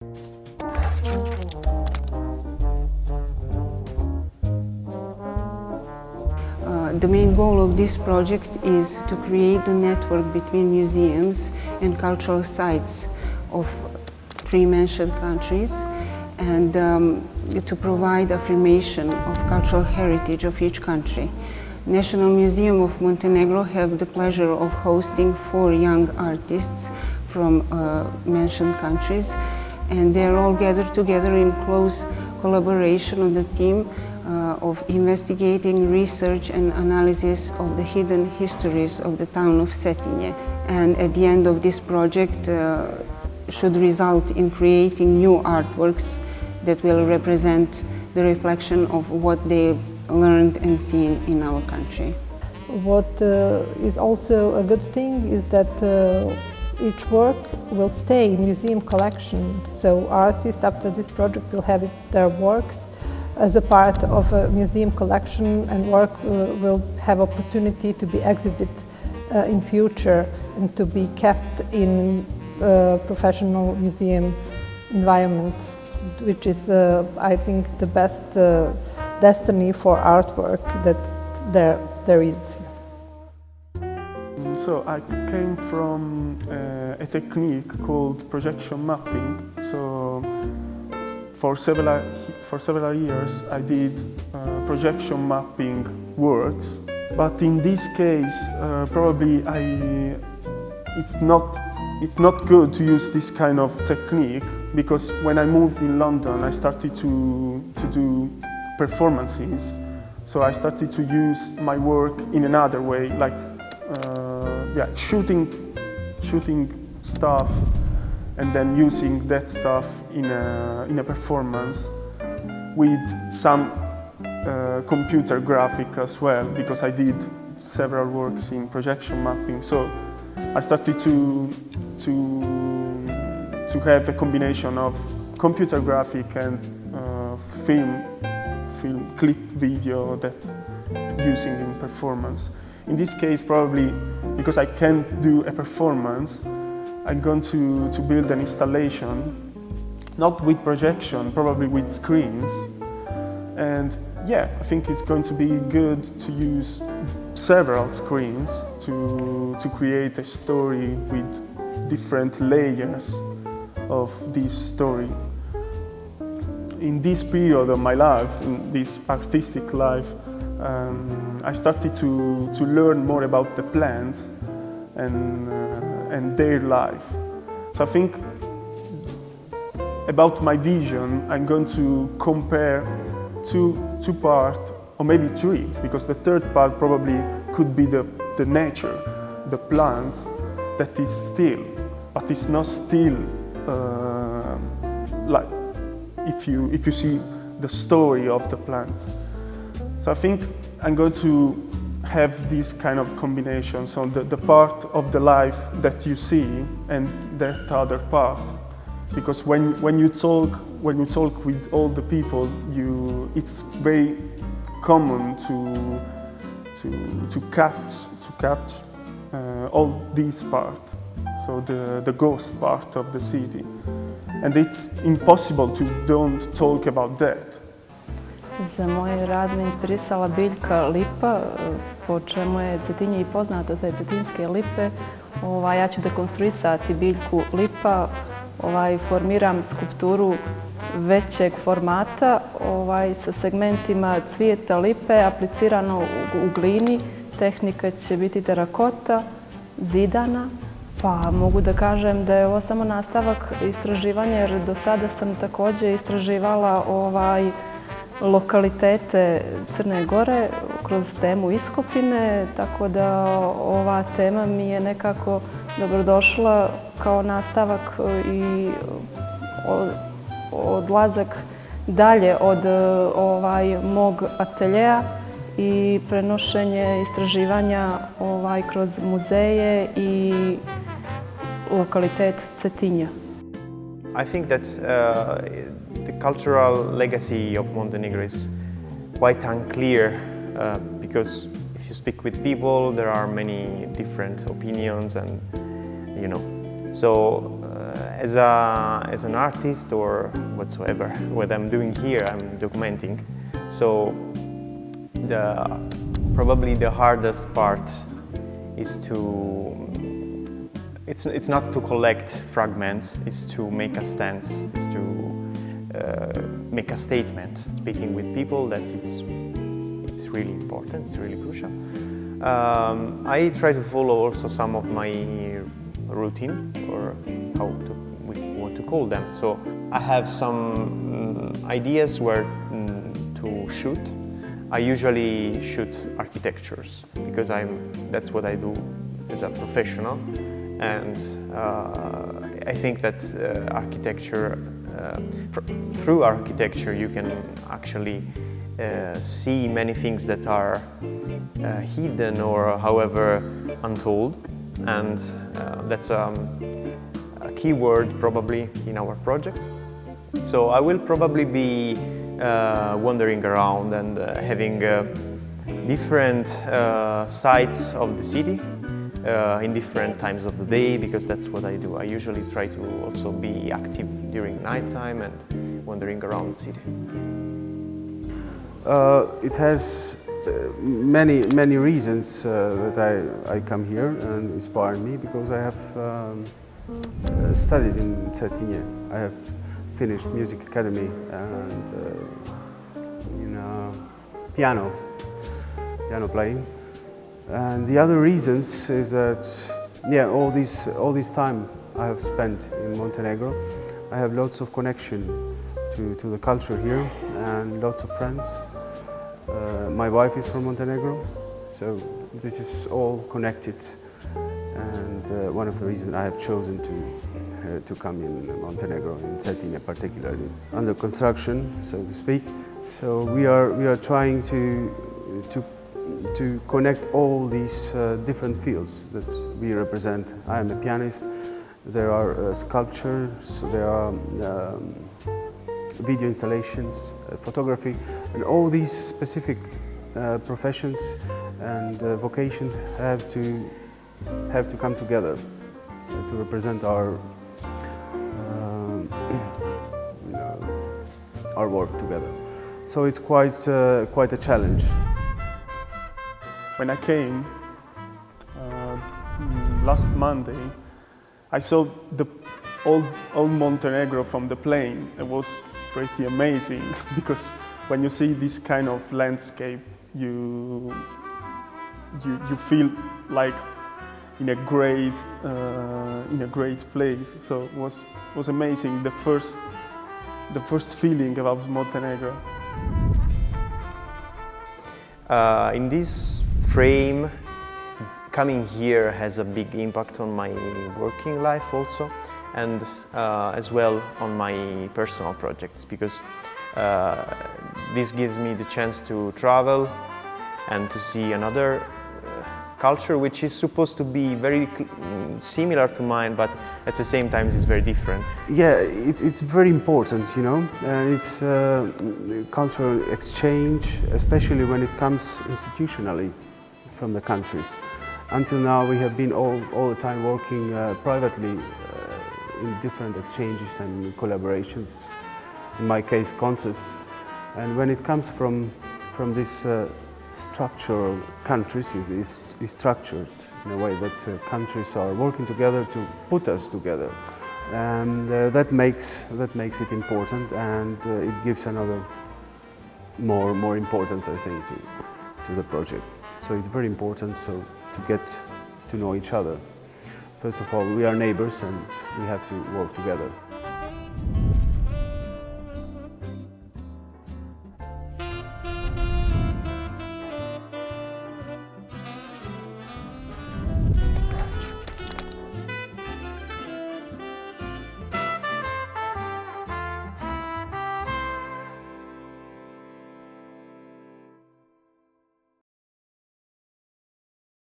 The main goal of this project is to create a network between museums and cultural sites of three mentioned countries, and to provide affirmation of cultural heritage of each country. National Museum of Montenegro have the pleasure of hosting 4 young artists from mentioned countries, and they are all gathered together in close collaboration on the theme of investigating, research and analysis of the hidden histories of the town of Cetinje. And at the end of this project should result in creating new artworks that will represent the reflection of what they learned and seen in our country. What is also a good thing is that each work will stay in museum collection, so artists after this project will have their works as a part of a museum collection, and work will have opportunity to be exhibited in future and to be kept in a professional museum environment, which is, I think, the best destiny for artwork that there is. So I came from a technique called projection mapping. So for several years I did projection mapping works, but in this case probably it's not good to use this kind of technique, because when I moved in London I started to do performances, so I started to use my work in another way, like shooting stuff and then using that stuff in a performance with some computer graphic as well, because I did several works in projection mapping. So I started to have a combination of computer graphic and film clip video that using in performance. In this case, probably because I can't do a performance, I'm going to build an installation, not with projection, probably with screens. And yeah, I think it's going to be good to use several screens to create a story with different layers of this story. In this period of my life, in this artistic life, I started to learn more about the plants and their life. So I think about my vision, I'm going to compare two parts, or maybe 3, because the third part probably could be the nature, the plants that is still, but it's not still like if you see the story of the plants. So I think I'm going to have this kind of combination, so the part of the life that you see and that other part, because when you talk with all the people, it's very common to catch all this part, so the ghost part of the city, and it's impossible to don't talk about that. Za moj rad me inspirisala biljka lipa, po čemu je Cetinje i poznato, te cetinske lipe. Ja ću dekonstruisati biljku lipa, formiram skulpturu većeg formata sa segmentima cvijeta lipe aplicirano u glini. Tehnika će biti terakota, zidana, pa mogu da kažem da je ovo samo nastavak istraživanja, jer do sada sam također istraživala lokalitete Crne Gore kroz temu iskopine, tako da ova tema mi je nekako dobrodošla kao nastavak i odlazak dalje od mog ateljeja i prenošenje istraživanja kroz muzeje i lokalitet Cetinja. I think that the cultural legacy of Montenegro is quite unclear because if you speak with people, there are many different opinions, and so as an artist or whatsoever, what I'm doing here, I'm documenting. So probably the hardest part is it's not to collect fragments, it's to make a stance, it's to make a statement, speaking with people that it's really important, it's really crucial. I try to follow also some of my routine, or we want to call them. So I have some ideas where to shoot. I usually shoot architectures because that's what I do as a professional, and I think that architecture, through architecture, you can actually see many things that are hidden or however untold, and that's a key word probably in our project. So I will probably be wandering around and having different sites of the city in different times of the day, because that's what I do. I usually try to also be active during nighttime and wandering around the city. It has many reasons that I come here and inspire me, because I have studied in Cetinje. I have finished music academy and piano playing. And the other reasons is that all this time I have spent in Montenegro, I have lots of connection to the culture here and lots of friends. My wife is from Montenegro, so this is all connected, and one of the reasons I have chosen to come in Montenegro, in Cetinje particularly, under construction, so to speak. So we are trying to connect all these different fields that we represent. I am a pianist. There are sculptures. There are video installations, photography, and all these specific professions and vocation have to come together to represent our work together. So it's quite a challenge. When I came last Monday, I saw the old Montenegro from the plane. It was pretty amazing because when you see this kind of landscape, you feel like in a great place. So it was amazing. The first feeling about Montenegro. In this frame, coming here has a big impact on my working life also, and as well on my personal projects, because this gives me the chance to travel and to see another culture which is supposed to be very similar to mine, but at the same time is very different. Yeah, it's very important, and it's cultural exchange, especially when it comes institutionally from the countries. Until now we have been all the time working privately in different exchanges and collaborations, in my case concerts. And when it comes from this structural countries, is structured in a way that countries are working together to put us together, and that makes it important, and it gives another more importance, I think, to the project. So it's very important to get to know each other. First of all, we are neighbors and we have to work together.